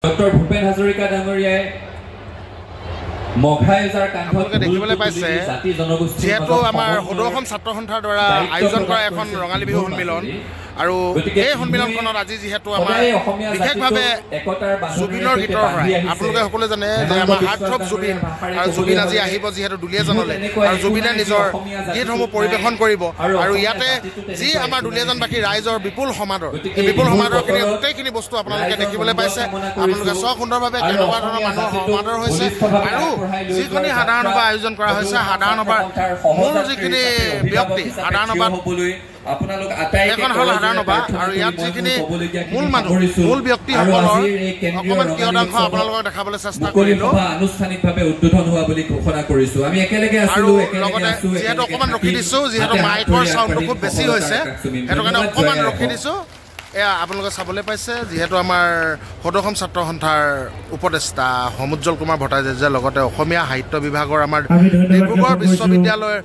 Doctor Bhupen Hazarika ডাঙৰীয়াই মঘাইজাৰ কান্ধত দেখিবলৈ পাইছে যেহেতু আমাৰ সদৌ অসম ছাত্ৰ সন্থাৰ দ্বাৰা আয়োজন কৰা এখন ৰঙালী বিহু সন্মিলন আৰু এই সন্মিলনখনত আজি যেহেতু আমাৰ বিশেষভাৱে জুবিনৰ গীতৰ হয় আপোনালোকে সকলোৱে জানে যে আমাৰ হাৰ্টথ্ৰব জুবিন আৰু জুবিন আজি আহিব যিহেতু দুলীয়াজানলৈ আৰু জুবিনে নিজৰ গীতসমূহ পৰিৱেশন কৰিব আৰু ইয়াতে যি আমাৰ দুলীয়াজানবাসী ৰাইজৰ বিপুল সমাদৰ এই বিপুল সমাদৰখিনি গোটেইখিনি বস্তু আপোনালোকে দেখিবলৈ পাইছে আপোনালোকে চক সুন্দৰভাৱে কেনেকুৱা ধৰণৰ মানুহৰ সমাদৰ হৈছে আৰু যিখিনি সাধাৰণ সভা আয়োজন কৰা হৈছে সাধাৰণ সভাৰ মূল যিখিনি ব্যক্তি সাধাৰণ সভাত আপোনালোক এখন হল সাধাৰণ সভা আৰু ইয়াত যিখিনি মূল মানুহ মূল ব্যক্তিসকলৰ অকণমান কিয়দাংশ আপোনালোকক দেখাবলৈ চেষ্টা কৰিলোঁ আনুষ্ঠানিকভাৱে উদ্বোধন হোৱা বুলি ঘোষণা কৰিছোঁ আমি একেলগে আছিলোঁ লগতে যিহেতু অকণমান ৰখি দিছোঁ যিহেতু মাইকৰ চাউণ্ডটো খুব বেছি হৈছে সেইটো কাৰণে অকণমান ৰখি দিছোঁ এয়া আপোনালোকে চাবলৈ পাইছে যিহেতু আমাৰ সদৌ অসম ছাত্ৰ সন্থাৰ উপদেষ্টা সমুজ্জ্বল কুমাৰ ভট্টাচাৰ্যৰ লগতে অসমীয়া সাহিত্য বিভাগৰ আমাৰ ডিব্ৰুগড় বিশ্ববিদ্যালয়ৰ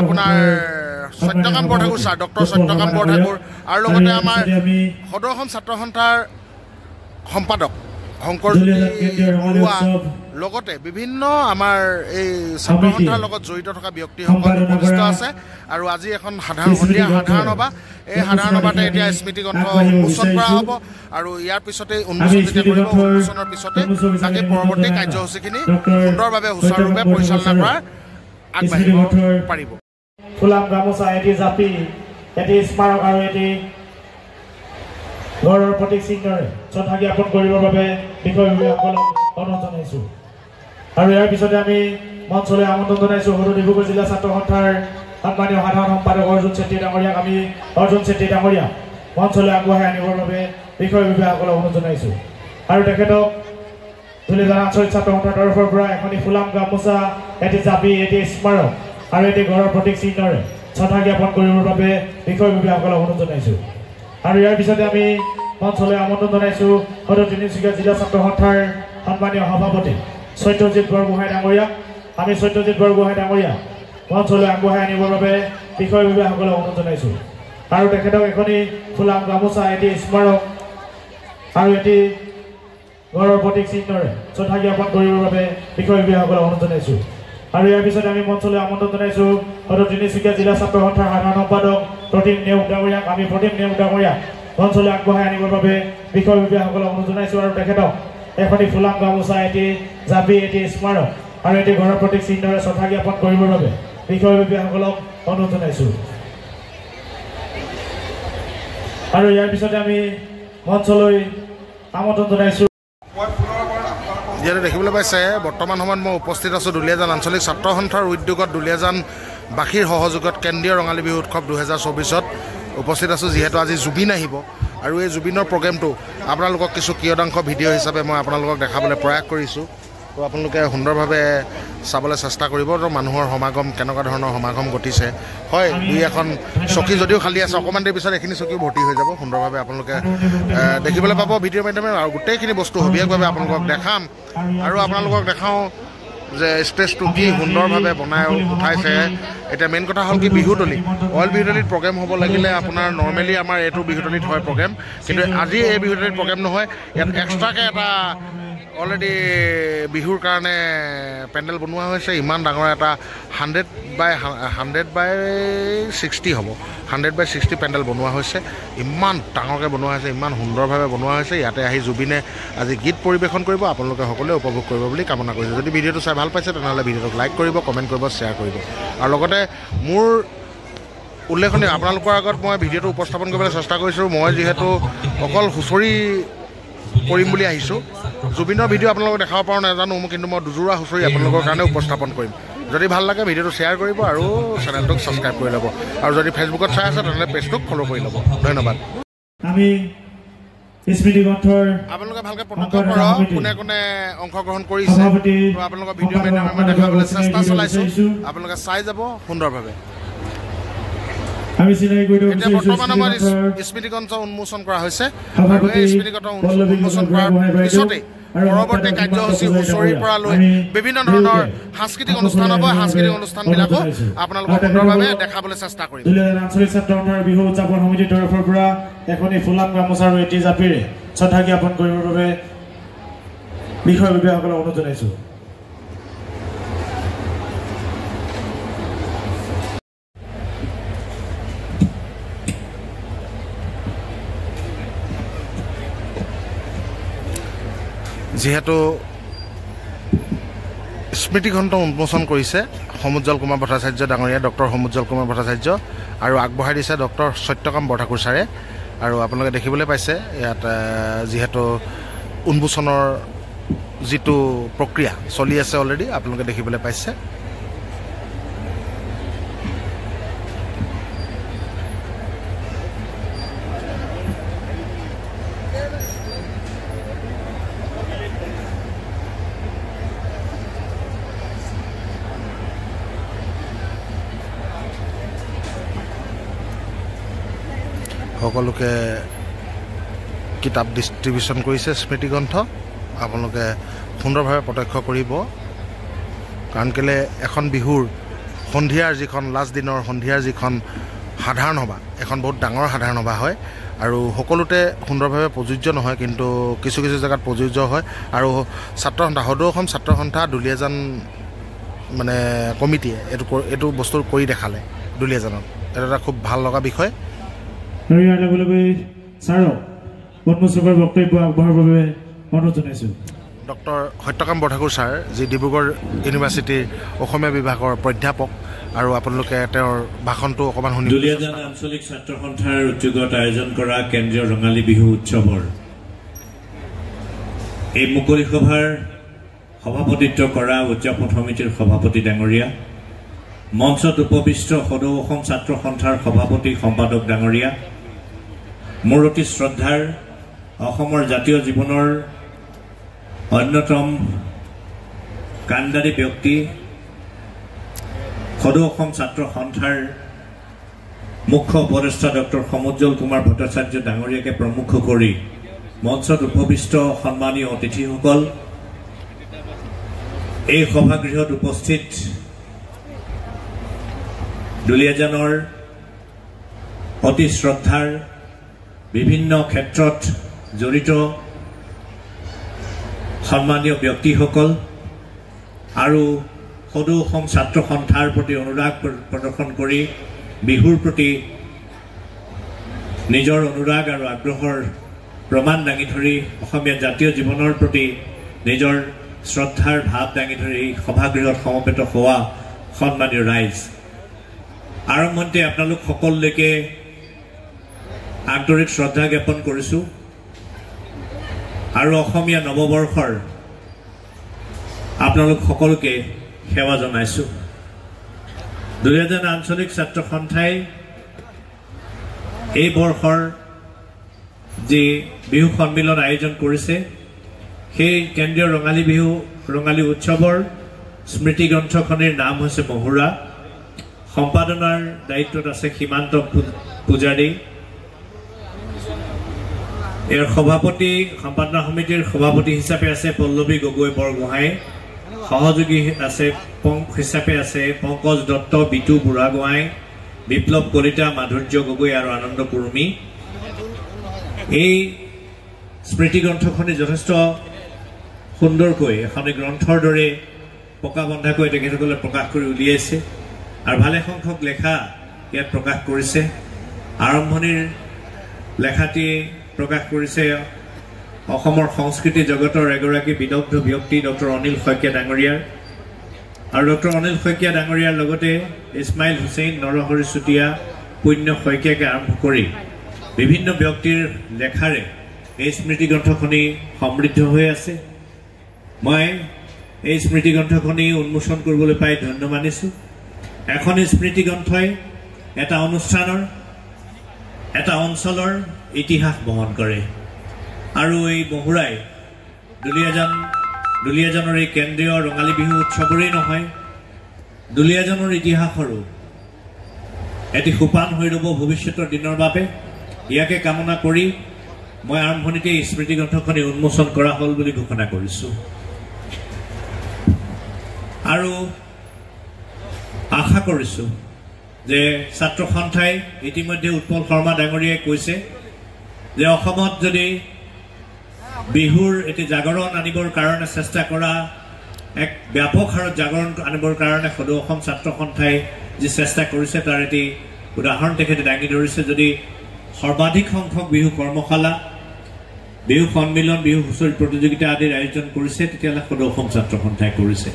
আপোনাৰ সত্যকাম বৰঠাকুৰ ছাৰ ডক্টৰ সত্যকাম বৰঠাকুৰ আৰু লগতে আমাৰ সদৌ অসম ছাত্ৰ সন্থাৰ সম্পাদক শংকৰজ্যোতি বৰুৱা লগতে বিভিন্ন আমাৰ এই ছাত্ৰ সন্থাৰ লগত জড়িত থকা ব্যক্তিসকল উপস্থিত আছে আৰু আজি এখন সন্ধিয়া সাধাৰণ সভা এই সাধাৰণ সভাতে এতিয়া স্মৃতি গ্ৰন্থ উন্মোচন কৰা হ'ব আৰু ইয়াৰ পিছতে উন্মোচন যেতিয়া কৰিব উন্মোচনৰ পিছতে বাকী পৰৱৰ্তী কাৰ্যসূচীখিনি সুন্দৰভাৱে সুচাৰুৰূপে পৰিচালনা কৰা আগবাঢ়িব পাৰিব ফুলাম গামোচা এটি জাপি এটি স্মাৰক আৰু এটি গড়ৰ প্ৰতীক চিহ্নৰে শ্ৰদ্ধা জ্ঞাপন কৰিবৰ বাবে বিষয়ববীয়াসকলক অনুৰোধ জনাইছোঁ আৰু ইয়াৰ পিছতে আমি মঞ্চলৈ আমন্ত্ৰণ জনাইছোঁ সদৌ ডিব্ৰুগড় জিলা ছাত্ৰ সন্থাৰ সন্মানীয় সাধাৰণ সম্পাদক অৰ্জুন চেত্ৰী ডাঙৰীয়াক আমি অৰ্জুন চেত্ৰী ডাঙৰীয়াক মঞ্চলৈ আগবঢ়াই আনিবৰ বাবে বিষয়ববীয়াসকলক অনুৰোধ জনাইছোঁ আৰু তেখেতক দুলীয়াজান আঞ্চলিক ছাত্ৰ সন্থাৰ তৰফৰ পৰা এখনি ফুলাম গামোচা এটি জাপি এটি স্মাৰক আৰু এটি গড়ৰ প্ৰতীক চিহ্নৰে শ্ৰদ্ধা জ্ঞাপন কৰিবৰ বাবে বিষয়ববীয়াসকলক অনুৰোধ জনাইছোঁ আৰু ইয়াৰ পিছতে আমি মঞ্চলৈ আমন্ত্ৰণ জনাইছোঁ সদৌ তিনিচুকীয়া জিলা ছাত্ৰ সন্থাৰ সন্মানীয় সভাপতি সত্যজিৎ বৰগোহাঁই ডাঙৰীয়াক আমি সত্যজিৎ বৰগোহাঁই ডাঙৰীয়াক মঞ্চলৈ আগবঢ়াই আনিবৰ বাবে বিষয়ববীয়াসকলক অনুৰোধ জনাইছোঁ আৰু তেখেতক এখনি ফুলাম গামোচা এটি স্মাৰক আৰু এটি গড়ৰ প্ৰতীক চিহ্নৰে শ্ৰদ্ধা জ্ঞাপন কৰিবৰ বাবে বিষয়ববীয়াসকলক অনুৰোধ জনাইছোঁ আৰু ইয়াৰ পিছতে আমি মঞ্চলৈ আমন্ত্ৰণ জনাইছোঁ সদৌ তিনিচুকীয়া জিলা ছাত্ৰ সন্থাৰ সাধাৰণ সম্পাদক প্ৰতিম নেওগ ডাঙৰীয়াক আমি প্ৰতিম নেওগ ডাঙৰীয়াক মঞ্চলৈ আগবঢ়াই আনিবৰ বাবে বিষয়ববীয়াসকলক অনুৰোধ জনাইছোঁ আৰু তেখেতক এখনি ফুলাম গামোচা এটি জাপি এটি স্মাৰক আৰু এটি গড়ৰ প্ৰতীক চিহ্নৰে শ্ৰদ্ধা জ্ঞাপন কৰিবৰ বাবে বিষয়ববীয়াসকলক অনুৰোধ জনাইছোঁ আৰু ইয়াৰ পিছতে আমি মঞ্চলৈ আমন্ত্ৰণ জনাইছোঁ যিহেতু দেখিবলৈ পাইছে বৰ্তমান সময়ত মই উপস্থিত আছোঁ দুলীয়াজান আঞ্চলিক ছাত্ৰ সন্থাৰ উদ্যোগত দুলীয়াজানবাসীৰ সহযোগত কেন্দ্ৰীয় ৰঙালী বিহু উৎসৱ 2024ত উপস্থিত আছোঁ যিহেতু আজি জুবিন আহিব আৰু এই জুবিনৰ প্ৰগ্ৰেমটো আপোনালোকক কিছু কিয়দাংশ ভিডিঅ' হিচাপে মই আপোনালোকক দেখাবলৈ প্ৰয়াস কৰিছোঁ তো আপোনালোকে সুন্দৰভাৱে চাবলৈ চেষ্টা কৰিব তো মানুহৰ সমাগম কেনেকুৱা ধৰণৰ সমাগম ঘটিছে হয় দুই এখন চকী যদিও খালী আছে অকণমান দেৰি পিছত এইখিনি চকীও ভৰ্তি হৈ যাব সুন্দৰভাৱে আপোনালোকে দেখিবলৈ পাব ভিডিঅ'ৰ মাধ্যমেৰে আৰু গোটেইখিনি বস্তু সবিয়াসভাৱে আপোনালোকক দেখাম আৰু আপোনালোকক দেখাওঁ যে ষ্টেজটো কি সুন্দৰভাৱে বনাই উঠাইছে এতিয়া মেইন কথা হ'ল কি বিহুতলী অইল বিহুতলীত প্ৰগ্ৰেম হ'ব লাগিলে আপোনাৰ নৰ্মেলি আমাৰ এইটো বিহুতলীত হয় প্ৰগ্ৰেম কিন্তু আজি এই বিহুতলীত প্ৰগ্ৰেম নহয় ইয়াত এক্সট্ৰাকৈ এটা অলৰেডি বিহুৰ কাৰণে পেণ্ডেল বনোৱা হৈছে ইমান ডাঙৰ এটা 100/60 হ'ব 100/60 পেণ্ডেল বনোৱা হৈছে ইমান ডাঙৰকৈ বনোৱা হৈছে ইমান সুন্দৰভাৱে বনোৱা হৈছে ইয়াতে আহি জুবিনে আজি গীত পৰিৱেশন কৰিব আপোনালোকে সকলোৱে উপভোগ কৰিব বুলি কামনা কৰিছোঁ যদি ভিডিঅ'টো চাই ভাল পাইছে তেনেহ'লে ভিডিঅ'টোক লাইক কৰিব কমেণ্ট কৰিব শ্বেয়াৰ কৰিব আৰু লগতে মোৰ উল্লেখনীয় আপোনালোকৰ আগত মই ভিডিঅ'টো উপস্থাপন কৰিবলৈ চেষ্টা কৰিছোঁ মই যিহেতু অকল হুঁচৰি কৰিম বুলি আহিছোঁ জুবিনৰ ভিডিঅ' আপোনালোকক দেখাব পাৰোঁ নাজানো কিন্তু মই দুযোৰা হুঁচৰি আপোনালোকৰ কাৰণে উপস্থাপন কৰিম যদি ভাল লাগে ভিডিঅ'টো শ্বেয়াৰ কৰিব আৰু চেনেলটোক ছাবস্ক্ৰাইব কৰি ল'ব আৰু যদি ফেচবুকত চাই আছে তেনেহ'লে পেজটোক ফ'ল' কৰি ল'ব ধন্যবাদ আমি স্মৃতি গ্ৰন্থৰ আপোনালোকে ভালকৈ প্ৰত্যক্ষ কৰক কোনে কোনে অংশগ্ৰহণ কৰিছে আপোনালোকৰ ভিডিঅ' মাধ্যমেৰে মই দেখাবলৈ চেষ্টা চলাইছোঁ আপোনালোকে চাই যাব সুন্দৰভাৱে এতিয়া বৰ্তমান আমাৰ স্মৃতি গ্ৰন্থ উন্মোচন কৰা হৈছে আৰু এই স্মৃতি গ্ৰন্থ উন্মোচন কৰাৰ পিছতেই পৰৱৰ্তী কাৰ্যসূচী হুঁচৰিৰ পৰা লৈ বিভিন্ন ধৰণৰ সাংস্কৃতিক অনুষ্ঠান হ'ব সাংস্কৃতিক অনুষ্ঠানবিলাকো আপোনালোকক সুন্দৰভাৱে দেখাবলৈ চেষ্টা কৰিম দুলীয়াজান আঞ্চলিক ছাত্ৰ সন্থাৰ বিহু উদযাপন সমিতিৰ তৰফৰ পৰা এখনি ফুলাম গামোচা আৰু এটি জাপিৰে শ্ৰদ্ধা জ্ঞাপন কৰিবৰ বাবে বিষয় বিষয়াসকলক অনুৰোধ জনাইছোঁ। যিহেতু স্মৃতিগ্ৰন্থ উন্মোচন কৰিছে সমুজ্জ্বল কুমাৰ ভট্টাচাৰ্য ডাঙৰীয়া, ডক্টৰ সমুজ্জ্বল কুমাৰ ভট্টাচাৰ্য, আৰু আগবঢ়াই দিছে ডক্টৰ সত্যকাম বৰঠাকুৰ ছাৰে। আৰু আপোনালোকে দেখিবলৈ পাইছে ইয়াত যিহেতু উন্মোচনৰ যিটো প্ৰক্ৰিয়া চলি আছে অলৰেডি আপোনালোকে দেখিবলৈ পাইছে। সকলোকে কিতাপ ডিষ্ট্ৰিবিউশ্যন কৰিছে স্মৃতিগ্ৰন্থ, আপোনালোকে সুন্দৰভাৱে প্ৰত্যক্ষ কৰিব। কাৰণ কেলৈ এখন বিহুৰ সন্ধিয়াৰ যিখন লাষ্ট দিনৰ সন্ধিয়াৰ যিখন সাধাৰণ সভা, এখন বহুত ডাঙৰ সাধাৰণ সভা হয় আৰু সকলোতে সুন্দৰভাৱে প্ৰযোজ্য নহয়, কিন্তু কিছু কিছু জেগাত প্ৰযোজ্য হয়। আৰু ছাত্ৰ সন্থা সদৌ অসম ছাত্ৰ সন্থা দুলীয়াজান মানে কমিটিয়ে এইটো বস্তু কৰি দেখালে দুলীয়াজানত। এইটো এটা খুব ভাল লগা বিষয়। আৰু ইয়াৰ লগে লগে ছাৰক উন্মোচকৰ বক্তব্য আগবঢ়াবৰ বাবে অনুৰোধ জনাইছোঁ। ডক্টৰ সত্যকাম বৰঠাকুৰ ছাৰ, যি ডিব্ৰুগড় ইউনিভাৰ্চিটিৰ অসমীয়া বিভাগৰ প্ৰাধ্যাপক, আৰু আপোনালোকে তেওঁৰ ভাষণটো অকণমান শুনিব। দুলীয়াজান আঞ্চলিক ছাত্ৰ সন্থাৰ উদ্যোগত আয়োজন কৰা কেন্দ্ৰীয় ৰঙালী বিহু উৎসৱৰ এই মুকলি সভাৰ সভাপতিত্ব কৰা উদযাপন সমিতিৰ সভাপতি ডাঙৰীয়া, মঞ্চত উপবিষ্ট সদৌ অসম ছাত্ৰ সন্থাৰ সভাপতি সম্পাদক ডাঙৰীয়া, মোৰ অতি শ্ৰদ্ধাৰ অসমৰ জাতীয় জীৱনৰ অন্যতম কাণ্ডাৰী ব্যক্তি সদৌ অসম ছাত্ৰ সন্থাৰ মুখ্য উপদেষ্টা ডক্টৰ সমুজ্জ্বল কুমাৰ ভট্টাচাৰ্য ডাঙৰীয়াকে প্ৰমুখ কৰি মঞ্চত উপবিষ্ট সন্মানীয় অতিথিসকল, এই সভাগৃহত উপস্থিত দুলীয়াজানৰ অতি শ্ৰদ্ধাৰ বিভিন্ন ক্ষেত্ৰত জড়িত সন্মানীয় ব্যক্তিসকল আৰু সদৌ অসম ছাত্ৰ সন্থাৰ প্ৰতি অনুৰাগ প্ৰদৰ্শন কৰি বিহুৰ প্ৰতি নিজৰ অনুৰাগ আৰু আগ্ৰহৰ প্ৰমাণ দাঙি ধৰি অসমীয়া জাতীয় জীৱনৰ প্ৰতি নিজৰ শ্ৰদ্ধাৰ ভাৱ দাঙি ধৰি সভাগৃহত সমবেত হোৱা সন্মানীয় ৰাইজ, আৰম্ভণিতে আপোনালোক সকলোলৈকে আন্তৰিক শ্ৰদ্ধা জ্ঞাপন কৰিছোঁ আৰু অসমীয়া নৱবৰ্ষৰ আপোনালোক সকলোকে সেৱা জনাইছোঁ। দুলীয়াজান আঞ্চলিক ছাত্ৰ সন্থাই এই বৰ্ষৰ যি বিহু সন্মিলন আয়োজন কৰিছে, সেই কেন্দ্ৰীয় ৰঙালী উৎসৱৰ স্মৃতি গ্ৰন্থখনিৰ নাম হৈছে মহুৰা। সম্পাদনাৰ দায়িত্বত আছে সীমান্ত পূজাৰী। ইয়াৰ সভাপতি সম্পাদনা সমিতিৰ সভাপতি হিচাপে আছে পল্লৱী গগৈ বৰগোহাঁই, সহযোগী হিচাপে আছে পংকজ দত্ত, বিটু বুঢ়াগোহাঁই, বিপ্লৱ কলিতা, মাধুৰ্য গগৈ আৰু আনন্দ কুৰুমী। এই স্মৃতি গ্ৰন্থখনি যথেষ্ট সুন্দৰকৈ এখনি গ্ৰন্থৰ দৰে পকা বন্ধাকৈ তেখেতসকলে প্ৰকাশ কৰি উলিয়াইছে আৰু ভালেসংখ্যক লেখা ইয়াত প্ৰকাশ কৰিছে। আৰম্ভণিৰ লেখাটি প্ৰকাশ কৰিছে অসমৰ সংস্কৃতি জগতৰ এগৰাকী বিদগ্ধ ব্যক্তি ডক্টৰ অনিল শইকীয়া ডাঙৰীয়াৰ, আৰু ডক্টৰ অনিল শইকীয়া ডাঙৰীয়াৰ লগতে ইছমাইল হুছেইন, নৰহৰি চুতীয়া, পুণ্য শইকীয়াকে আৰম্ভ কৰি বিভিন্ন ব্যক্তিৰ লেখাৰে এই স্মৃতি গ্ৰন্থখনি সমৃদ্ধ হৈ আছে। মই এই স্মৃতি গ্ৰন্থখনি উন্মোচন কৰিবলৈ পাই ধন্য মানিছোঁ। এখন স্মৃতি গ্ৰন্থই এটা অনুষ্ঠানৰ, এটা অঞ্চলৰ ইতিহাস বহন কৰে আৰু এই মহুৰাই দুলীয়াজানৰ এই কেন্দ্ৰীয় ৰঙালী বিহু উৎসৱৰেই নহয়, দুলীয়াজানৰ ইতিহাসৰো এটি সোপান হৈ ৰ'ব ভৱিষ্যতৰ দিনৰ বাবে। ইয়াকে কামনা কৰি মই আৰম্ভণিতে স্মৃতি গ্ৰন্থখনি উন্মোচন কৰা হ'ল বুলি ঘোষণা কৰিছোঁ আৰু আশা কৰিছোঁ যে ছাত্ৰ সন্থাই ইতিমধ্যে উৎপল শৰ্মা ডাঙৰীয়াই কৈছে যে অসমত যদি বিহুৰ এটি জাগৰণ আনিবৰ কাৰণে চেষ্টা কৰা এক ব্যাপক হাৰত জাগৰণ আনিবৰ কাৰণে সদৌ অসম ছাত্ৰ সন্থাই যি চেষ্টা কৰিছে তাৰ এটি উদাহৰণ তেখেতে দাঙি ধৰিছে। যদি সৰ্বাধিক সংখ্যক বিহু কৰ্মশালা, বিহু সন্মিলন, বিহু হুঁচৰি প্ৰতিযোগিতা আদিৰ আয়োজন কৰিছে তেতিয়াহ'লে সদৌ অসম ছাত্ৰ সন্থাই কৰিছে।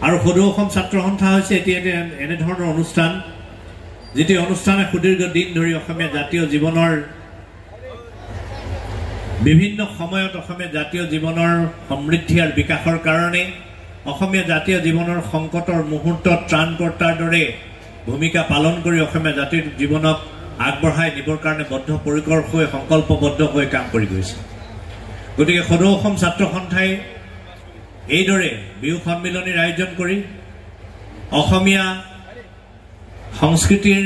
আৰু সদৌ অসম ছাত্ৰ সন্থা হৈছে এতিয়া এনেধৰণৰ অনুষ্ঠান যিটো অনুষ্ঠানে সুদীৰ্ঘ দিন ধৰি অসমীয়া জাতীয় জীৱনৰ বিভিন্ন সময়ত অসমীয়া জাতীয় জীৱনৰ সমৃদ্ধি আৰু বিকাশৰ কাৰণে অসমীয়া জাতীয় জীৱনৰ সংকটৰ মুহূৰ্তত ত্ৰাণকৰ্তাৰ দৰে ভূমিকা পালন কৰি অসমীয়া জাতিৰ জীৱনক আগবঢ়াই নিবৰ কাৰণে বদ্ধপৰিকৰ হৈ সংকল্পবদ্ধ হৈ কাম কৰি গৈছে। গতিকে সদৌ অসম ছাত্ৰ সন্থাই এইদৰে বিহু সন্মিলনীৰ আয়োজন কৰি অসমীয়া সংস্কৃতিৰ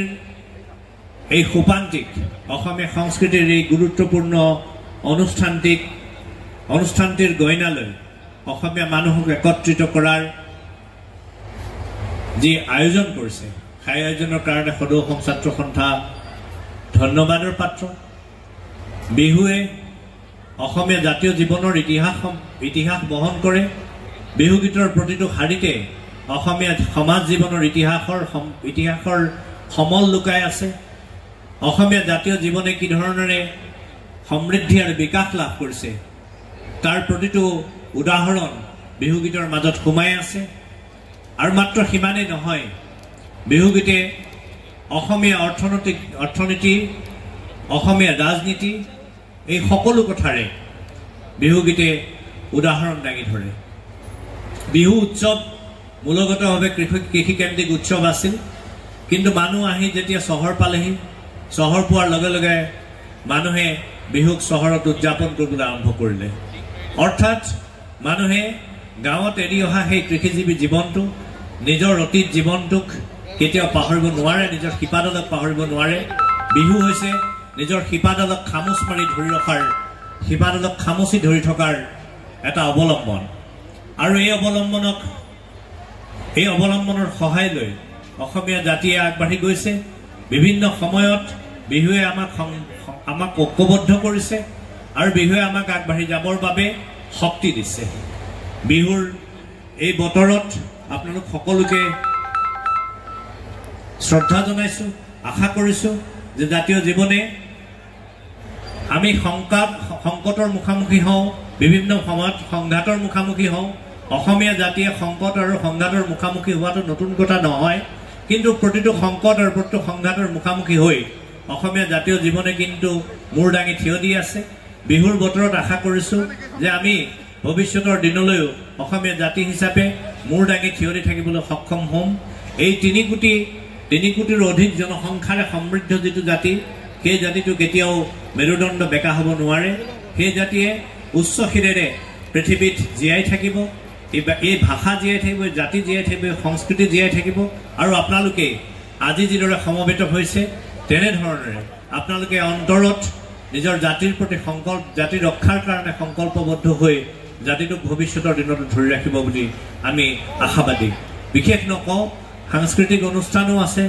এই সোপান্তিক, অসমীয়া সংস্কৃতিৰ এই গুৰুত্বপূৰ্ণ অনুষ্ঠানটিৰ গইনালৈ অসমীয়া মানুহক একত্ৰিত কৰাৰ যি আয়োজন কৰিছে সেই আয়োজনৰ কাৰণে সদৌ অসম ছাত্ৰ সন্থা ধন্যবাদৰ পাত্ৰ। বিহুৱে অসমীয়া জাতীয় জীৱনৰ ইতিহাস বহন কৰে। বিহুগীতৰ প্ৰতিটো শাৰীতে অসমীয়া সমাজ জীৱনৰ ইতিহাসৰ সমল লুকাই আছে। অসমীয়া জাতীয় জীৱনে কি ধৰণেৰে সমৃদ্ধি আৰু বিকাশ লাভ কৰিছে তাৰ প্ৰতিটো উদাহৰণ বিহুগীতৰ মাজত সোমাই আছে। আৰু মাত্ৰ সিমানেই নহয়, বিহুগীতে অসমীয়া অৰ্থনীতি, অসমীয়া ৰাজনীতি এই সকলো কথাৰে বিহুগীতে উদাহৰণ দাঙি ধৰে। বিহু উৎসৱ মূলগতভাৱে কৃষিকেন্দ্ৰিক উৎসৱ আছিল, কিন্তু মানুহ আহি যেতিয়া চহৰ পালেহি, চহৰ পোৱাৰ লগে লগে মানুহে বিহুক চহৰত উদযাপন কৰিবলৈ আৰম্ভ কৰিলে। অৰ্থাৎ মানুহে গাঁৱত এৰি অহা সেই কৃষিজীৱী জীৱনটো, নিজৰ অতীত জীৱনটোক কেতিয়াও পাহৰিব নোৱাৰে, নিজৰ শিপাডালক পাহৰিব নোৱাৰে। বিহু হৈছে নিজৰ শিপাডালক খামুচি ধৰি থকাৰ এটা অৱলম্বন। আৰু এই অৱলম্বনৰ সহায় লৈ অসমীয়া জাতিয়ে আগবাঢ়ি গৈছে। বিভিন্ন সময়ত বিহুৱে আমাক ঐক্যবদ্ধ কৰিছে আৰু বিহুৱে আমাক আগবাঢ়ি যাবৰ বাবে শক্তি দিছে। বিহুৰ এই বতৰত আপোনালোক সকলোকে শ্ৰদ্ধা জনাইছোঁ। আশা কৰিছোঁ যে জাতীয় জীৱনে আমি সংকটৰ মুখামুখি হওঁ, বিভিন্ন সময়ত সংঘাতৰ মুখামুখি হওঁ। অসমীয়া জাতিয়ে সংকট আৰু সংঘাতৰ মুখামুখি হোৱাটো নতুন কথা নহয়, কিন্তু প্ৰতিটো সংকট আৰু প্ৰতিটো সংঘাতৰ মুখামুখি হৈ অসমীয়া জাতীয় জীৱনে কিন্তু মূৰ দাঙি থিয় দি আছে। বিহুৰ বতৰত আশা কৰিছোঁ যে আমি ভৱিষ্যতৰ দিনলৈও অসমীয়া জাতি হিচাপে মূৰ দাঙি থিয় দি থাকিবলৈ সক্ষম হ'ম। এই ৩ কোটিৰ অধিক জনসংখ্যাৰে সমৃদ্ধ যিটো জাতি, সেই জাতিটো কেতিয়াও মেৰুদণ্ড বেকা হ'ব নোৱাৰে। সেই জাতিয়ে উচ্চ শিৰেৰে পৃথিৱীত জীয়াই থাকিব, এই ভাষা জীয়াই থাকিব, জাতি জীয়াই থাকিব, সংস্কৃতি জীয়াই থাকিব। আৰু আপোনালোকে আজি যিদৰে সমবেত হৈছে তেনেধৰণেৰে আপোনালোকে অন্তৰত নিজৰ জাতিৰ প্ৰতি জাতি ৰক্ষাৰ কাৰণে সংকল্পবদ্ধ হৈ জাতিটোক ভৱিষ্যতৰ দিনত ধৰি ৰাখিব বুলি আমি আশাবাদী। বিশেষ নকওঁ, সাংস্কৃতিক অনুষ্ঠানো আছে,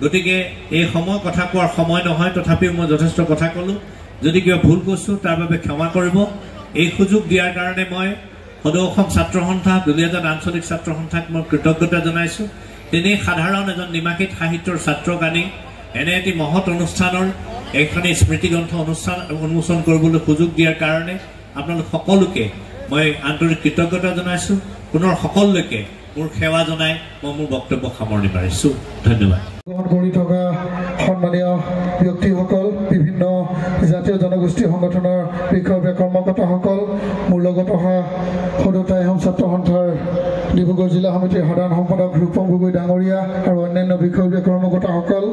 গতিকে এই কথা কোৱাৰ সময় নহয়, তথাপিও মই যথেষ্ট কথা ক'লোঁ। যদি কিবা ভুল কৈছোঁ তাৰ বাবে ক্ষমা কৰিব। এই সুযোগ দিয়াৰ কাৰণে মই সদৌ অসম ছাত্ৰ সন্থা, দুলীয়াজান আঞ্চলিক ছাত্ৰ সন্থাক মই কৃতজ্ঞতা জনাইছোঁ। তেনেই সাধাৰণ এজন নিমাসিত সাহিত্যৰ ছাত্ৰক আনি এনে এটি মহৎ অনুষ্ঠানৰ এখন স্মৃতিগ্ৰন্থ অনুষ্ঠান উন্মোচন কৰিবলৈ সুযোগ দিয়াৰ কাৰণে আপোনালোক সকলোকে মই আন্তৰিক কৃতজ্ঞতা জনাইছোঁ। পুনৰ সকলোকে মোৰ সেৱা জনাই মই মোৰ বক্তব্য সামৰণি মাৰিছোঁ। ধন্যবাদ। কৰি থকা সন্মানীয় ব্যক্তিসকল, বিভিন্ন জাতীয় জনগোষ্ঠী সংগঠনৰ বিষয় কৰ্মকৰ্তাসকল, মোৰ লগত অহা সদৌ অসম ছাত্ৰ সন্থাৰ ডিব্ৰুগড় জিলা সমিতিৰ সাধাৰণ সম্পাদক ৰূপম গগৈ ডাঙৰীয়া আৰু অন্যান্য বিষয় কৰ্মকৰ্তাসকল,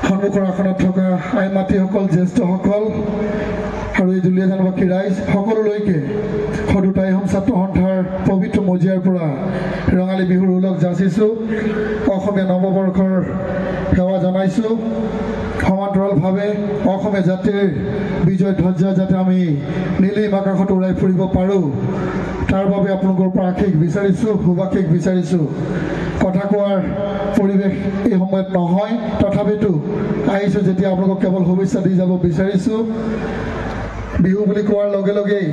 সন্মুখৰ আসনত থকা আই মাতৃসকল, জ্যেষ্ঠসকল আৰু এই দুলীয়াজানবাসী ৰাইজ সকলোলৈকে সদৌ অসম ছাত্ৰ সন্থাৰ পবিত্ৰ মজিয়াৰ পৰা ৰঙালী বিহুৰ ওলগ যাচিছোঁ। অসমীয়া নৱবৰ্ষৰ সেৱা জনাইছোঁ। সমান্তৰালভাৱে অসমীয়া জাতিৰ বিজয় ধ্বজা যাতে আমি নীলিম আকাশত উৰাই ফুৰিব পাৰোঁ তাৰ বাবে আপোনালোকৰ পৰা আশীষ বিচাৰিছোঁ, শুভাশীষ বিচাৰিছোঁ। কথা কোৱাৰ পৰিৱেশ এই সময়ত নহয়, তথাপিতো আহিছোঁ যেতিয়া আপোনালোকক কেৱল শুভেচ্ছা দি যাব বিচাৰিছোঁ। বিহু বুলি কোৱাৰ লগে লগেই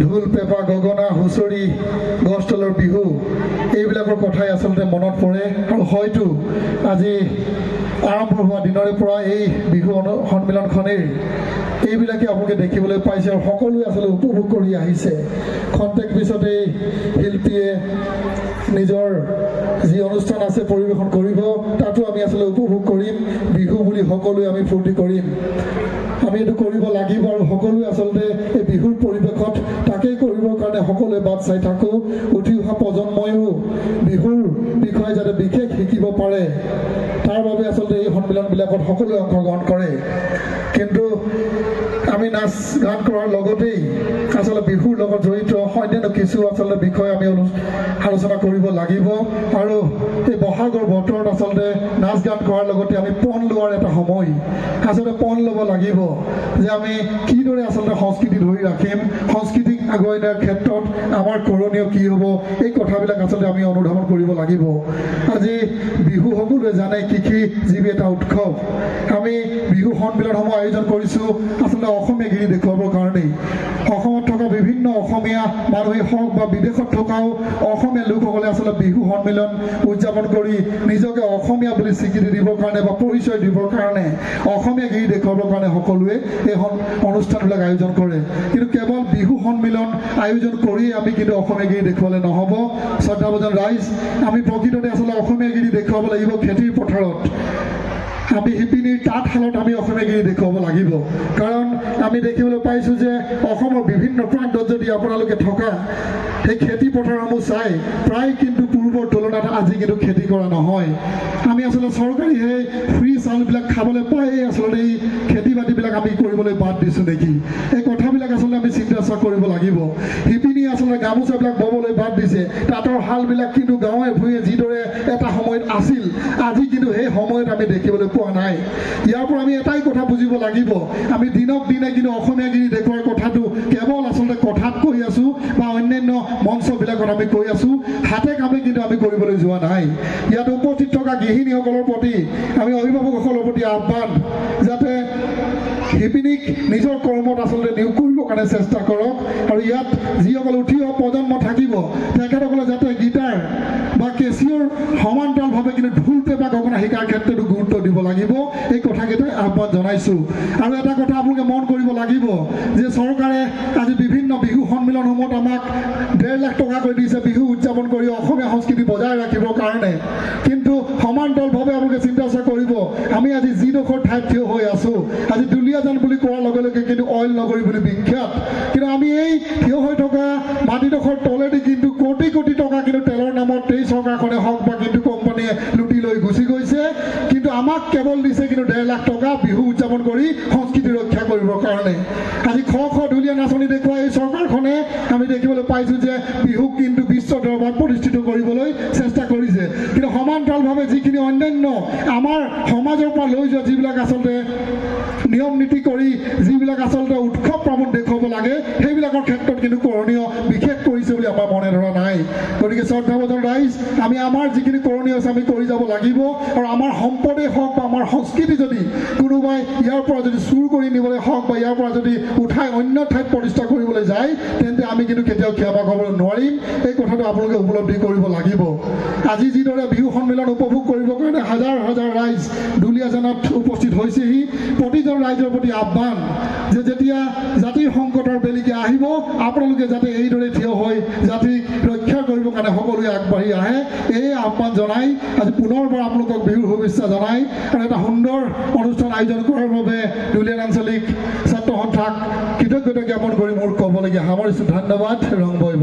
ঢোল পেঁপা গগনা হুঁচৰি গছ তলৰ বিহু এইবিলাকৰ কথাই আচলতে মনত পৰে আৰু হয়তো আজি আৰম্ভ হোৱা দিনৰে পৰা এই বিহু সন্মিলনখনেই এইবিলাকে আপোনালোকে দেখিবলৈ পাইছে আৰু সকলোৱে আচলতে উপভোগ কৰি আহিছে খন্তেক পিছতেই শিল্পীয়ে নিজৰ যি অনুষ্ঠান আছে পৰিৱেশন কৰিব তাতো আমি আচলতে উপভোগ কৰিম বিহু বুলি সকলোৱে আমি ফূৰ্তি কৰিম আমি এইটো কৰিব লাগিব আৰু সকলোৱে আচলতে এই বিহুৰ পৰিৱেশত তাকেই কৰিবৰ কাৰণে সকলোৱে বাট চাই থাকোঁ উঠি অহা প্ৰজন্ময়ো বিহুৰ বিষয়ে যাতে বিশেষ শিকিব পাৰে তাৰ বাবে আচলতে এই সন্মিলনবিলাকত সকলোৱে অংশগ্ৰহণ কৰে কিন্তু আমি নাচ গান কৰাৰ লগতেই আচলতে বিহুৰ লগত জড়িত অন্যান্য কিছু আচলতে বিষয় আমি আলোচনা কৰিব লাগিব আৰু এই বহাগৰ বতৰত আচলতে নাচ গান কৰাৰ লগতে আমি পণ লোৱাৰ এটা সময় আচলতে পণ ল'ব লাগিব যে আমি কিদৰে আচলতে সংস্কৃতি ধৰি ৰাখিম সংস্কৃতিক আগুৱাই নিয়াৰ ক্ষেত্ৰত আমাৰ কৰণীয় কি হ'ব এই কথাবিলাক আচলতে আমি অনুধাৱন কৰিব লাগিব আজি বিহু সকলোৱে জানে কৃষি জীৱী এটা উৎসৱ আমি বিহু সন্মিলনসমূহ আয়োজন কৰিছোঁ আচলতে অসমীয়া গিৰি দেখুৱাবৰ কাৰণেই অসমত থকা বিভিন্ন অসমীয়া মানুহে হওক বা বিদেশত থকাও অসমীয়া লোকসকলে আচলতে বিহু সন্মিলন উদযাপন কৰি নিজকে অসমীয়া বুলি স্বীকৃতি দিবৰ কাৰণে বা পৰিচয় দিবৰ কাৰণে অসমীয়া গিৰি দেখুৱাবৰ কাৰণে সকলোৱে এই অনুষ্ঠানবিলাক আয়োজন কৰে কিন্তু কেৱল বিহু সন্মিলন আয়োজন কৰি আমি কিন্তু অসমীয়া গিৰি দেখুৱালে নহ'ব শ্ৰদ্ধাভাজন ৰাইজ আমি প্ৰকৃততে আচলতে অসমীয়া গিৰি দেখুৱাব লাগিব খেতিৰ পথাৰত আমি শিপিনীৰ তাঁতশালত আমি অসমীয়া গিৰি দেখুৱাব লাগিব কাৰণ আমি দেখিবলৈ পাইছোঁ যে অসমৰ বিভিন্ন প্ৰান্তত যদি আপোনালোকে থকা সেই খেতি পথাৰসমূহ চাই প্ৰায় কিন্তু পূৰ্বৰ তুলনাত আজি কিন্তু খেতি কৰা নহয় আমি আচলতে চৰকাৰী সেই ফ্ৰী চাউলবিলাক খাবলৈ পাই আচলতে এই খেতি বাতিবিলাক আমি কৰিবলৈ বাদ দিছোঁ নেকি এই কথাবিলাক আচলতে আমি চিন্তা চৰ্চা কৰিব লাগিব শিপিনী আচলতে গামোচাবিলাক ববলৈ বাদ দিছে তাঁতৰ শালবিলাক কিন্তু গাঁৱে ভূঞে যিদৰে এটা সময়ত আছিল আজি কিন্তু সেই সময়ত আমি দেখিবলৈ পোৱা নাই ইয়াৰ পৰা আমি এটাই কথা বুজিব লাগিব আমি দিনক দিনে কিন্তু অসমীয়া গিৰি দেখুৱাৰ কথাটো কেৱল আচলতে কথাত কৈ আছোঁ বা অন্যান্য মঞ্চবিলাকত আমি কৈ আছোঁ হাতে কামে কিন্তু আমি কৰিবলৈ যোৱা নাই ইয়াত উপস্থিত থকা গৃহিণীসকলৰ প্ৰতি আমি অভিভাৱকসকলৰ প্ৰতি আহ্বান যাতে শিপিনীক নিজৰ কৰ্মত আচলতে নিয়োগ কৰিবৰ কাৰণে চেষ্টা কৰক আৰু ইয়াত যিসকল উঠি অহা প্ৰজন্ম থাকিব তেখেতসকলে যাতে গীটাৰ বা কেচিঅ'ৰ সমান্তৰালভাৱে কিন্তু ঢোল পেঁপা গগনা শিকাৰ ক্ষেত্ৰতো গুৰুত্ব দিব লাগিব এই কথাকেইটাই আহ্বান জনাইছোঁ আৰু এটা কথা আপোনালোকে মন কৰিব লাগিব যে চৰকাৰে আজি বিভিন্ন বিহু সন্মিলনসমূহত আমাক 1.5 লাখ টকাকৈ দিছে বিহু উদযাপন কৰি অসমীয়া সংস্কৃতি বজাই ৰাখিবৰ কাৰণে কিন্তু সমান্তৰালভাৱে আপোনালোকে চিন্তা চৰ্চা কৰিব আমি আজি যিডোখৰ ঠাইত থিয় হৈ আছোঁ আজি দুলীয়াজান বুলি কোৱাৰ লগে লগে কিন্তু অইল নগৰী বুলি বিখ্যাত কিন্তু আমি এই থিয় হৈ থকা মাটিডোখৰ তলেদি কিন্তু কোটি কোটি টকা কিন্তু তেলৰ নামত এই চৰকাৰখনে হওক বা কিন্তু কোম্পানীয়ে লুটি লৈ গুচি গৈছে কিন্তু আমাক কেৱল দিছে কিন্তু 1.5 লাখ টকা বিহু উদযাপন কৰি সংস্কৃতি ৰক্ষা কৰিবৰ কাৰণে আজি খ ঢুলীয়া নাচনি দেখুৱাই এই চৰকাৰখনে আমি দেখিবলৈ পাইছোঁ যে বিহুক কিন্তু বিশ্ব দৰবাৰত প্ৰতিষ্ঠিত কৰিবলৈ চেষ্টা কৰিছে কিন্তু সমান্তৰালভাৱে যিখিনি অন্যান্য আমাৰ সমাজৰ পৰা লৈ যোৱা যিবিলাক আচলতে নিয়ম নীতি কৰি যিবিলাক আচলতে উৎসৱ পাৰ্বণ দেখুৱাব লাগে সেইবিলাকৰ ক্ষেত্ৰত কিন্তু কৰণীয় বিশেষ কৰিছে বুলি আমাৰ মনে ধৰা নাই গতিকে শ্ৰদ্ধাভাজন ৰাইজ আমি আমাৰ যিখিনি কৰণীয় আছে আমি কৰি যাব লাগিব আৰু আমাৰ সম্পদেই হওক বা আমাৰ সংস্কৃতি যদি কোনোবাই ইয়াৰ পৰা যদি চুৰ কৰি নিবলৈ হওক বা ইয়াৰ পৰা যদি উঠাই অন্য ঠাইত প্ৰতিষ্ঠা কৰিবলৈ যায় তেন্তে আমি কিন্তু কেতিয়াও ক্ষমা কৰিবলৈ নোৱাৰিম এই কথাটো আপোনালোকে উপলব্ধি কৰিব লাগিব আজি যিদৰে বিহু সন্মিলন উপভোগ কৰিবৰ কাৰণে হাজাৰ হাজাৰ ৰাইজ দুলীয়াজানত উপস্থিত হৈছেহি প্ৰতিজন ৰাইজৰ প্ৰতি আহ্বান যে যেতিয়া জাতিৰ সংকটৰ বেলিকে আহিব আপোনালোকে যাতে এইদৰে থিয় হৈ জাতিক ৰক্ষা কৰিবৰ কাৰণে সকলোৱে আগবাঢ়ি আহে এই আহ্বান জনাই আজি পুনৰবাৰ আপোনালোকক বিহুৰ শুভেচ্ছা জনাই আৰু এটা সুন্দৰ অনুষ্ঠান আয়োজন কৰাৰ বাবে দুলীয়াজান আঞ্চলিক ছাত্ৰ সন্থাক কৃতজ্ঞতা জ্ঞাপন কৰি মোৰ ক'বলগীয়া সামৰিছোঁ ধন্যবাদ ৰং বৈ